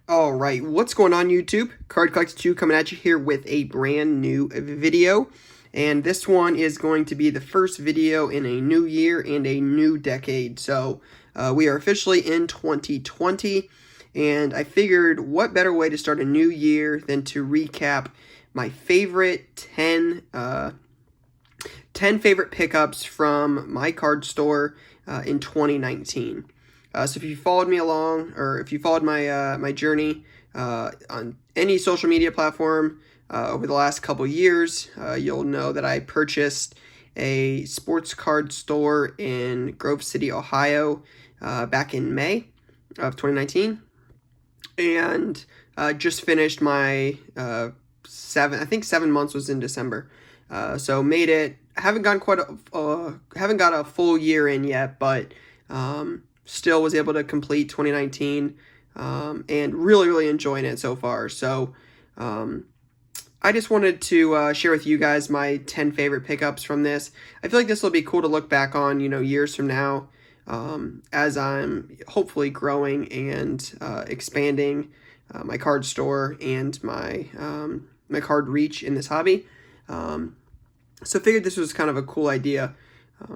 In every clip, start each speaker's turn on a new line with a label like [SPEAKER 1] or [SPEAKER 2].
[SPEAKER 1] All right, what's going on YouTube? Card Collector 2 coming at you here with a brand new video. And this one is going to be the first video in a new year and a new decade. So we are officially in 2020, and I figured what better way to start a new year than to recap my favorite 10 favorite pickups from my card store in 2019. So if you followed me along, or if you followed my my journey on any social media platform over the last couple years, you'll know that I purchased a sports card store in Grove City, Ohio, back in May of 2019, and just finished my 7 months was in December, so made it. Haven't got a full year in yet, but still was able to complete 2019, and really enjoying it so far. So I just wanted to share with you guys my 10 favorite pickups from this. I feel like this will be cool to look back on, years from now, as I'm hopefully growing and expanding my card store and my my card reach in this hobby. So I figured this was kind of a cool idea.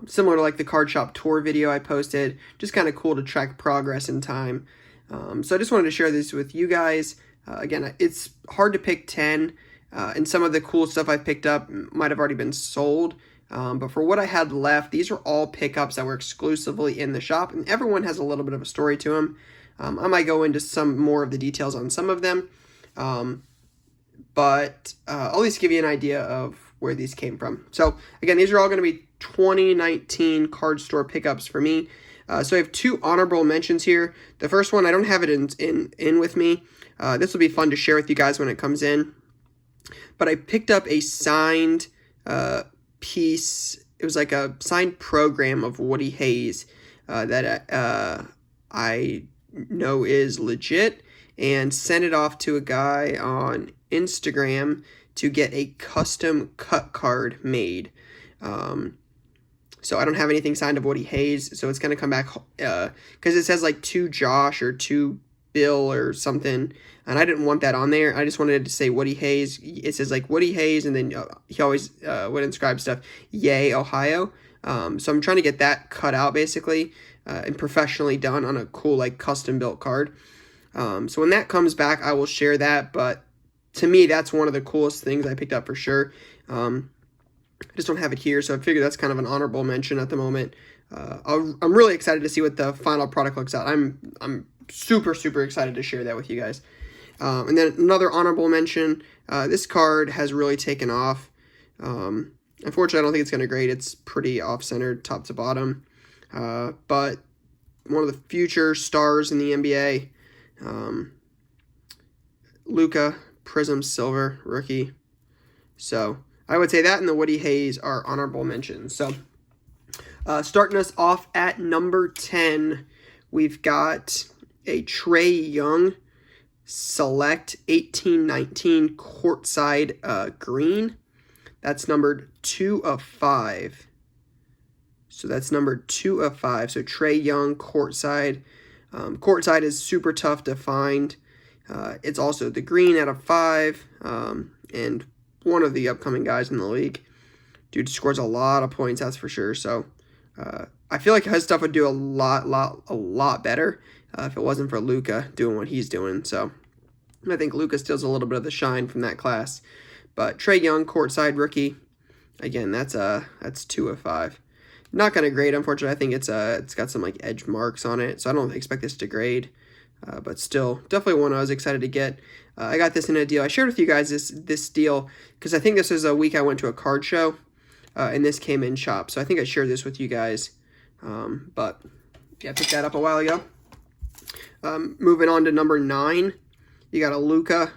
[SPEAKER 1] Similar to like the card shop tour video I posted, just kind of cool to track progress in time. So I just wanted to share this with you guys. Again, it's hard to pick 10, and some of the cool stuff I picked up might have already been sold. But for what I had left, these are all pickups that were exclusively in the shop, and everyone has a little bit of a story to them. I might go into some more of the details on some of them, but I'll at least give you an idea of where these came from. So again, these are all going to be 2019 card store pickups for me. So I have two honorable mentions here. The first one, I don't have it in with me. This will be fun to share with you guys when it comes in. But I picked up a signed piece. It was like a signed program of Woody Hayes that I know is legit, and sent it off to a guy on Instagram to get a custom cut card made. So I don't have anything signed of Woody Hayes, so it's going to come back, because it says like to Josh or to Bill or something, and I didn't want that on there. I just wanted to say Woody Hayes. It says like Woody Hayes, and then he always would inscribe stuff, Yay, Ohio. So I'm trying to get that cut out basically, and professionally done on a cool like custom built card. So when that comes back, I will share that, but to me, that's one of the coolest things I picked up for sure. I just don't have it here, so I figured that's kind of an honorable mention at the moment. I'm really excited to see what the final product looks like. I'm super excited to share that with you guys. And then another honorable mention, this card has really taken off. Unfortunately, I don't think it's going to grade. It's pretty off-centered top to bottom. But one of the future stars in the NBA, Luka, Prism Silver rookie. So I would say that and the Woody Hayes are honorable mentions. So starting us off at number 10, we've got a Trae Young Select 1819 Courtside Green. That's numbered 2 of 5. So that's numbered 2 of 5. So Trae Young Courtside. Courtside is super tough to find. It's also the green out of 5, and one of the upcoming guys in the league. Dude scores a lot of points, that's for sure. So I feel like his stuff would do a lot better if it wasn't for Luka doing what he's doing. So I think Luka steals a little bit of the shine from that class. But Trae Young, courtside rookie, again, that's 2 of 5. Not gonna grade, unfortunately. I think it's got some like edge marks on it, so I don't expect this to grade. But still, definitely one I was excited to get. I got this in a deal. I shared with you guys this deal because I think this is a week I went to a card show, and this came in shop. So I think I shared this with you guys. But yeah, I picked that up a while ago. Moving on to number 9, you got a Luka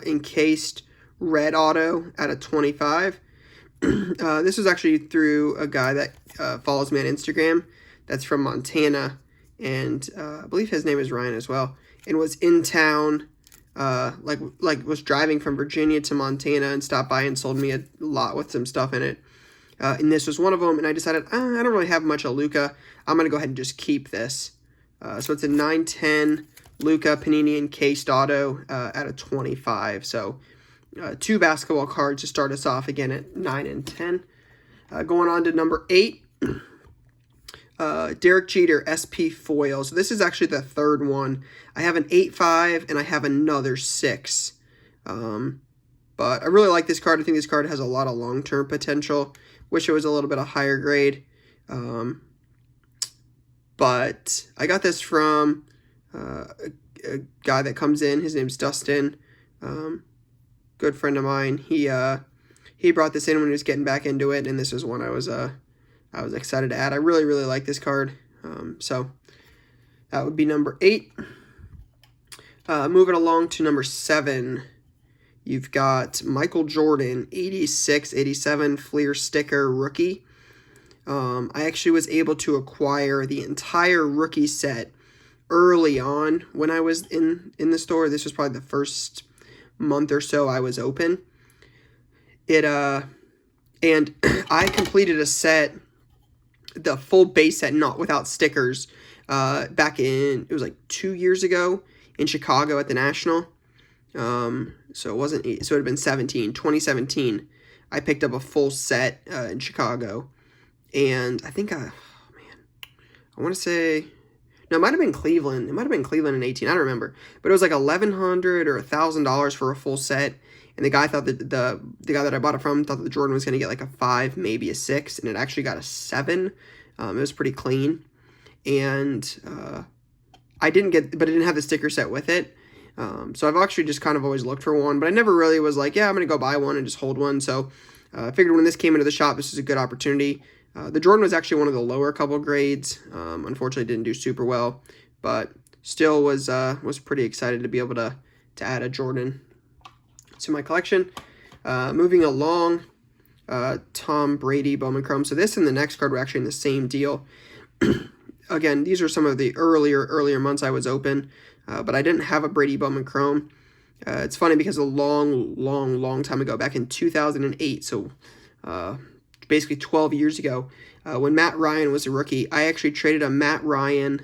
[SPEAKER 1] encased red auto at a 25. This was actually through a guy that follows me on Instagram. That's from Montana. And I believe his name is Ryan as well, and was in town, was driving from Virginia to Montana and stopped by and sold me a lot with some stuff in it. And this was one of them, and I decided, I don't really have much of Luka. I'm going to go ahead and just keep this. So it's a 910 Luka, Panini, and Cased Auto at a 25. So 2 basketball cards to start us off again at 9 and 10. Going on to number 8. Derek Jeter SP foil. So this is actually the third one. I have an 8-5 and I have another 6. But I really like this card. I think this card has a lot of long-term potential. Wish it was a little bit of higher grade. But I got this from a guy that comes in. His name's Dustin. Good friend of mine. He brought this in when he was getting back into it, and this was one I was excited to add. I really, really like this card. So that would be number 8. Moving along to number 7, you've got Michael Jordan, 86-87 Fleer sticker rookie. I actually was able to acquire the entire rookie set early on when I was in the store. This was probably the first month or so I was open. And I completed a set, the full base set, not without stickers, back in, it was like 2 years ago in Chicago at the National. So it wasn't, so it would have been 2017. I picked up a full set in Chicago. And I think, I want to say, no, it might have been Cleveland. It might have been Cleveland in 18. I don't remember. But it was like $1,100 or $1,000 for a full set. And the guy thought that the guy that I bought it from thought that the Jordan was going to get like a 5, maybe a 6. And it actually got a 7. It was pretty clean. And I didn't have the sticker set with it. So I've actually just kind of always looked for one. But I never really was like, yeah, I'm going to go buy one and just hold one. So I figured when this came into the shop, this is a good opportunity. The Jordan was actually one of the lower couple grades. Unfortunately, didn't do super well, but still was pretty excited to be able to add a Jordan to my collection. Moving along, Tom Brady Bowman Chrome. So this and the next card were actually in the same deal. Again, these are some of the earlier months I was open, but I didn't have a Brady Bowman Chrome. It's funny because a long time ago, back in 2008, so basically 12 years ago, when Matt Ryan was a rookie, I actually traded a Matt Ryan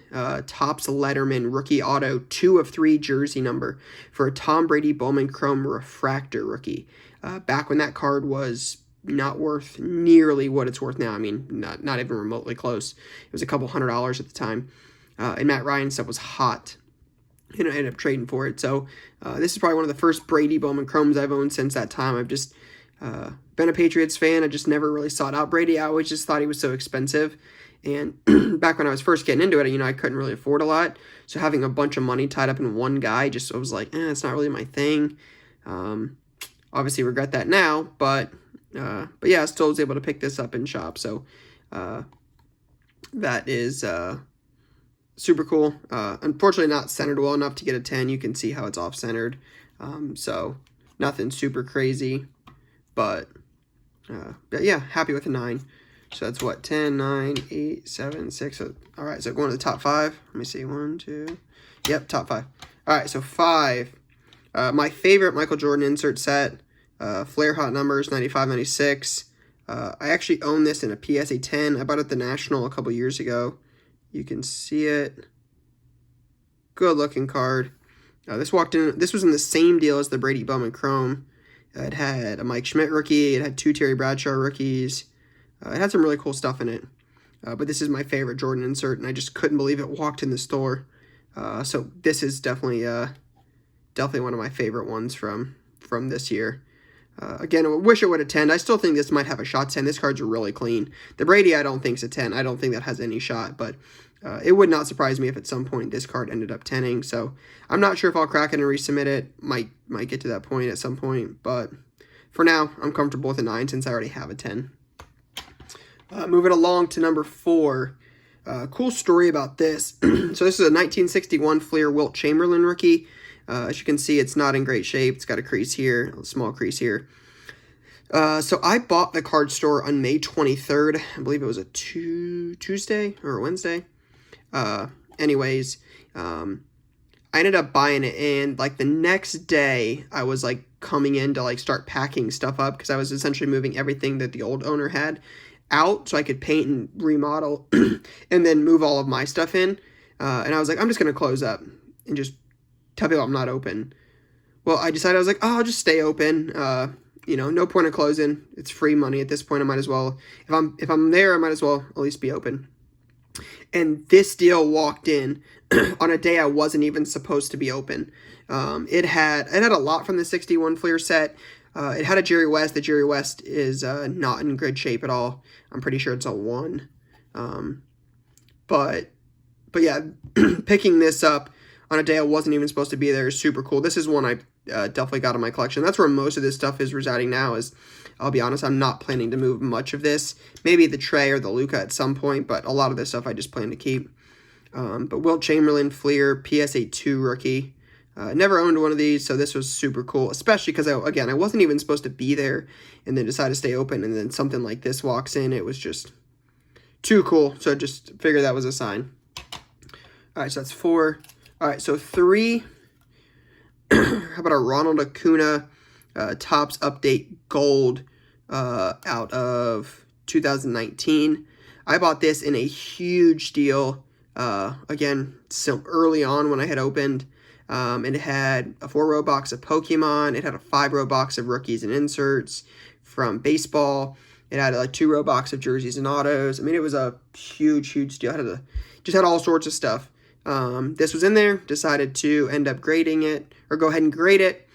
[SPEAKER 1] Topps Letterman rookie auto 2 of 3 jersey number for a Tom Brady Bowman Chrome refractor rookie. Back when that card was not worth nearly what it's worth now. I mean, not even remotely close. It was a couple $100 at the time. And Matt Ryan stuff was hot. And I ended up trading for it. So this is probably one of the first Brady Bowman Chromes I've owned since that time. I've just been a Patriots fan. I just never really sought out Brady. I always just thought he was so expensive. And back when I was first getting into it, I couldn't really afford a lot. So having a bunch of money tied up in one guy, I was like, it's not really my thing. Obviously regret that now, but yeah, I still was able to pick this up in shop. So that is super cool. Unfortunately not centered well enough to get a 10. You can see how it's off-centered. So nothing super crazy. But yeah, happy with a 9. So that's what, 10, 9, 8, 7, 6. So, all right, so going to the top 5. Let me see, 1, 2. Yep, top 5. All right, so 5. My favorite Michael Jordan insert set, Flair Hot Numbers, 95, 96. I actually own this in a PSA 10. I bought it at the National a couple years ago. You can see it. Good looking card. This was in the same deal as the Brady Bowman Chrome. It had a Mike Schmidt rookie. It had 2 Terry Bradshaw rookies. It had some really cool stuff in it. But this is my favorite Jordan insert, and I just couldn't believe it walked in the store. So this is definitely one of my favorite ones from this year. Again, I wish it would have 10. I still think this might have a shot 10. This card's really clean. The Brady, I don't think is a 10. I don't think that has any shot, but it would not surprise me if at some point this card ended up 10ing. So I'm not sure if I'll crack it and resubmit it. Might get to that point at some point, but for now, I'm comfortable with a 9 since I already have a 10. Moving along to number 4. Cool story about this. So this is a 1961 Fleer Wilt Chamberlain rookie. As you can see, it's not in great shape. It's got a crease here, a small crease here. So I bought the card store on May 23rd. I believe it was a Tuesday or a Wednesday. Anyways, I ended up buying it, and like the next day I was like coming in to like start packing stuff up because I was essentially moving everything that the old owner had out so I could paint and remodel and then move all of my stuff in. And I was like, I'm just going to close up and just tell people I'm not open. Well, I decided I was like, oh, I'll just stay open. No point in closing. It's free money at this point. I might as well, if I'm there, I might as well at least be open. And this deal walked in on a day I wasn't even supposed to be open. It had a lot from the 61 Fleer set. It had a Jerry West. The Jerry West is not in grid shape at all. I'm pretty sure it's a 1. But yeah, picking this up on a day I wasn't even supposed to be there is super cool. This is one I definitely got in my collection. That's where most of this stuff is residing now. I'll be honest, I'm not planning to move much of this. Maybe the Trey or the Luka at some point, but a lot of this stuff I just plan to keep. But Wilt Chamberlain Fleer PSA 2 rookie. Never owned one of these, so this was super cool, especially because, I wasn't even supposed to be there and then decided to stay open, and then something like this walks in. It was just too cool, so just figured that was a sign. All right, so that's 4. All right, so 3. How about a Ronald Acuna Topps Update Gold out of 2019? I bought this in a huge deal. Again, so early on when I had opened. It had a 4-row box of Pokemon. It had a 5-row box of rookies and inserts from baseball. It had a 2-row box of jerseys and autos. I mean, it was a huge deal. It just had all sorts of stuff. This was in there. Decided to end up grading it, or go ahead and grade it.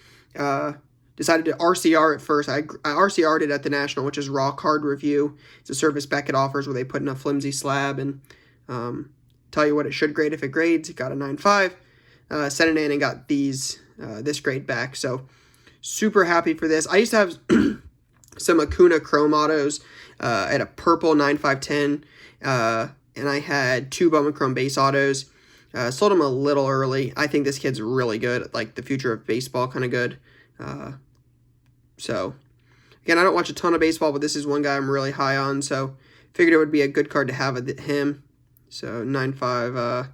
[SPEAKER 1] Decided to RCR it first. I RCR'd it at the National, which is Raw Card Review. It's a service Beckett offers where they put in a flimsy slab and tell you what it should grade if it grades. It got a 9.5. Sent it in and got this grade back. So super happy for this. I used to have some Acuna Chrome autos at a purple 9.510, and I had 2 Bowman Chrome base autos. Sold them a little early. I think this kid's really good, like the future of baseball, kind of good. So again, I don't watch a ton of baseball, but this is one guy I'm really high on. So figured it would be a good card to have with him. So 9.5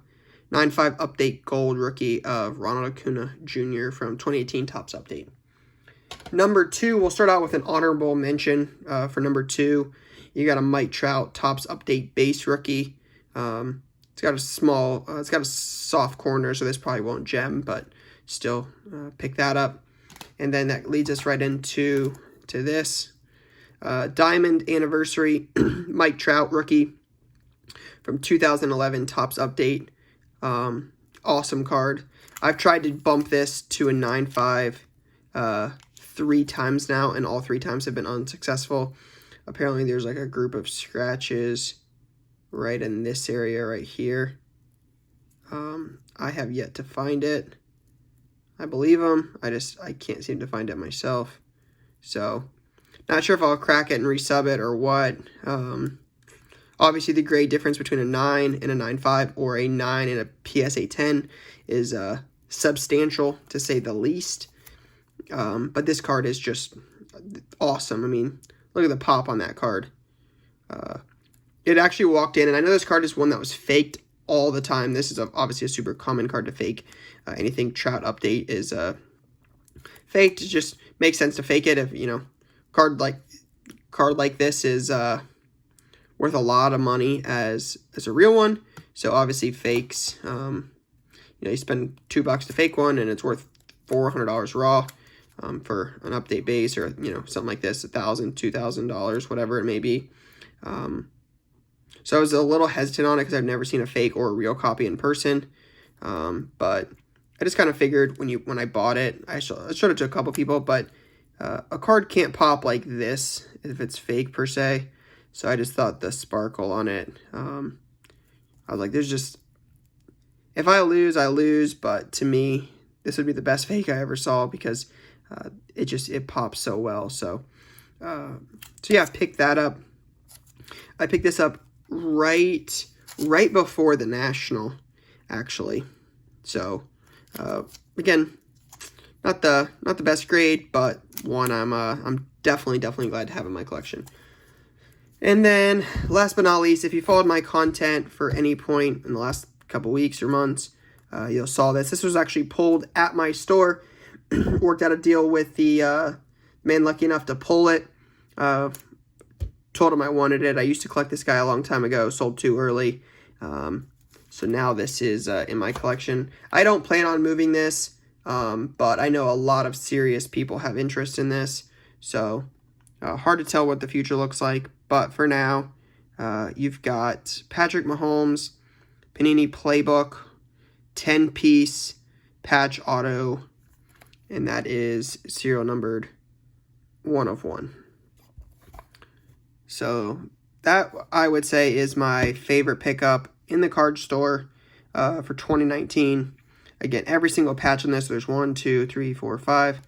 [SPEAKER 1] update gold rookie of Ronald Acuna Jr. from 2018 Topps Update. Number 2, we'll start out with an honorable mention for number 2. You got a Mike Trout Topps Update base rookie. It's got a soft corner, so this probably won't gem, but still pick that up. And then that leads us right into this. Diamond Anniversary Mike Trout rookie from 2011 Topps Update. Awesome card. I've tried to bump this to a 9.5 3 times now, and all 3 times have been unsuccessful. Apparently there's like a group of scratches right in this area right here. I have yet to find it. I believe them. I can't seem to find it myself. So not sure if I'll crack it and resub it or what. Obviously, the grade difference between a 9 and a 9.5 or a 9 and a PSA 10 is substantial, to say the least. But this card is just awesome. I mean, look at the pop on that card. It actually walked in, and I know this card is one that was faked all the time. This is obviously a super common card to fake. Anything Trout Update is faked. It just makes sense to fake it if, card like this is worth a lot of money as a real one. So obviously fakes, you spend $2 to fake one and it's worth $400 raw for an update base, or something like this, $1,000, $2,000, whatever it may be. So I was a little hesitant on it because I've never seen a fake or a real copy in person. But I just kind of figured when I bought it, I showed it to a couple people, but a card can't pop like this if it's fake per se. So I just thought the sparkle on it, I was like, if I lose, I lose. But to me, this would be the best fake I ever saw because it pops so well. So yeah, pick that up. I picked this up right before the National, actually. So again, not the best grade, but one I'm definitely glad to have in my collection. And then, last but not least, if you followed my content for any point in the last couple weeks or months, you'll saw this. This was actually pulled at my store. Worked out a deal with the man lucky enough to pull it. Told him I wanted it. I used to collect this guy a long time ago. Sold too early. So now this is in my collection. I don't plan on moving this. but I know a lot of serious people have interest in this, so hard to tell what the future looks like. But for now, you've got Patrick Mahomes, Panini Playbook, 10-piece patch auto, and that is serial numbered 1/1. So that, I would say, is my favorite pickup in the card store for 2019. Again, every single patch on this, there's 1, 2, 3, 4, 5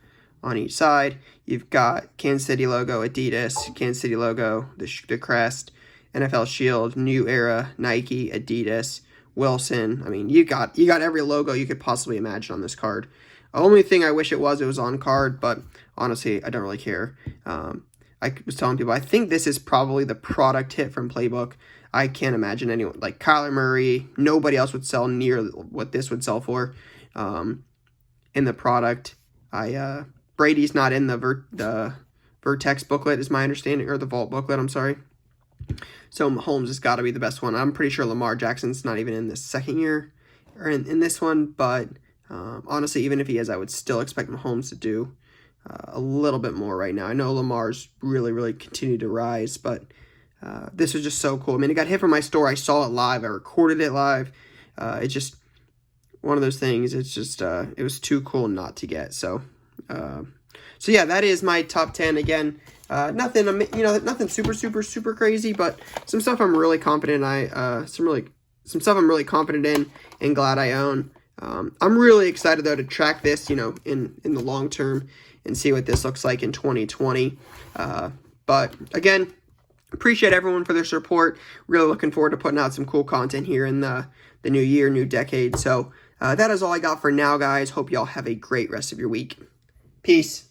[SPEAKER 1] on each side. You've got Kansas City logo, Adidas, Kansas City logo, the crest, NFL Shield, New Era, Nike, Adidas, Wilson. I mean, you got every logo you could possibly imagine on this card. The only thing I wish it was on card, but honestly, I don't really care. I was telling people, I think this is probably the product hit from Playbook. I can't imagine anyone, like Kyler Murray, nobody else would sell near what this would sell for in the product. Brady's not in the Vertex booklet, is my understanding, or the Vault booklet, I'm sorry. So Mahomes has got to be the best one. I'm pretty sure Lamar Jackson's not even in the second year or in this one, but honestly, even if he is, I would still expect Mahomes to do a little bit more right now. I know Lamar's really continued to rise, but this was just so cool. I mean, it got hit from my store. I saw it live. I recorded it live. It's just one of those things. It's just it was too cool not to get. So yeah, that is my top 10. Again, nothing nothing super crazy, but some stuff I'm really confident some stuff I'm really confident in and glad I own. I'm really excited though to track this, in the long term and see what this looks like in 2020. But again, appreciate everyone for their support. Really looking forward to putting out some cool content here in the new year, new decade. So that is all I got for now, guys. Hope y'all have a great rest of your week. Peace.